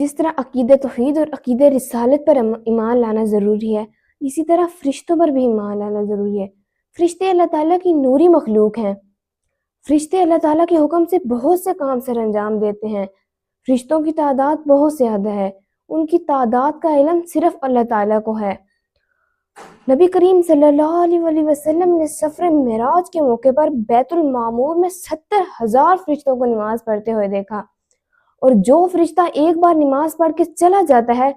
جس طرح عقیدہ توحید اور عقیدہ رسالت پر ایمان لانا ضروری ہے، اسی طرح فرشتوں پر بھی ایمان لانا ضروری ہے۔ فرشتے اللہ تعالیٰ کی نوری مخلوق ہیں۔ فرشتے اللہ تعالیٰ کے حکم سے بہت سے کام سر انجام دیتے ہیں۔ فرشتوں کی تعداد بہت زیادہ ہے، ان کی تعداد کا علم صرف اللہ تعالیٰ کو ہے۔ نبی کریم صلی اللہ علیہ وسلم نے سفر معراج کے موقع پر بیت المعمور میں 70,000 فرشتوں کو نماز پڑھتے ہوئے دیکھا، اور جو فرشتہ ایک بار نماز پڑھ کے چلا جاتا ہے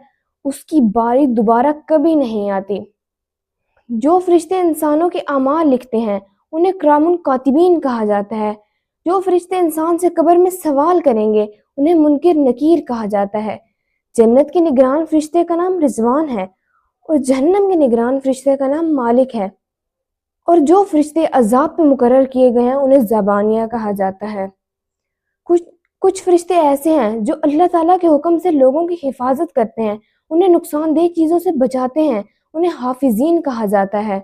اس کی باری دوبارہ کبھی نہیں آتی۔ جو فرشتے انسانوں کے اعمال لکھتے ہیں انہیں کرام الکاتبین کہا جاتا ہے۔ جو فرشتے انسان سے قبر میں سوال کریں گے انہیں منکر نکیر کہا جاتا ہے۔ جنت کے نگران فرشتے کا نام رضوان ہے اور جہنم کے نگران فرشتے کا نام مالک ہے، اور جو فرشتے عذاب پہ مقرر کیے گئے ہیں انہیں زبانیہ کہا جاتا ہے۔ کچھ فرشتے ایسے ہیں جو اللہ تعالیٰ کے حکم سے لوگوں کی حفاظت کرتے ہیں، انہیں نقصان دہ چیزوں سے بچاتے ہیں، انہیں حافظین کہا جاتا ہے۔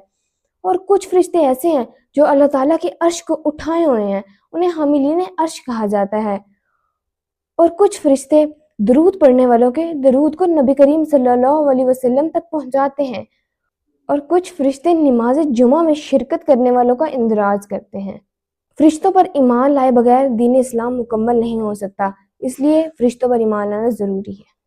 اور کچھ فرشتے ایسے ہیں جو اللہ تعالیٰ کے عرش کو اٹھائے ہوئے ہیں، انہیں حاملین عرش کہا جاتا ہے۔ اور کچھ فرشتے درود پڑھنے والوں کے درود کو نبی کریم صلی اللہ علیہ وسلم تک پہنچاتے ہیں، اور کچھ فرشتے نماز جمعہ میں شرکت کرنے والوں کا اندراج کرتے ہیں۔ فرشتوں پر ایمان لائے بغیر دین اسلام مکمل نہیں ہو سکتا، اس لیے فرشتوں پر ایمان لانا ضروری ہے۔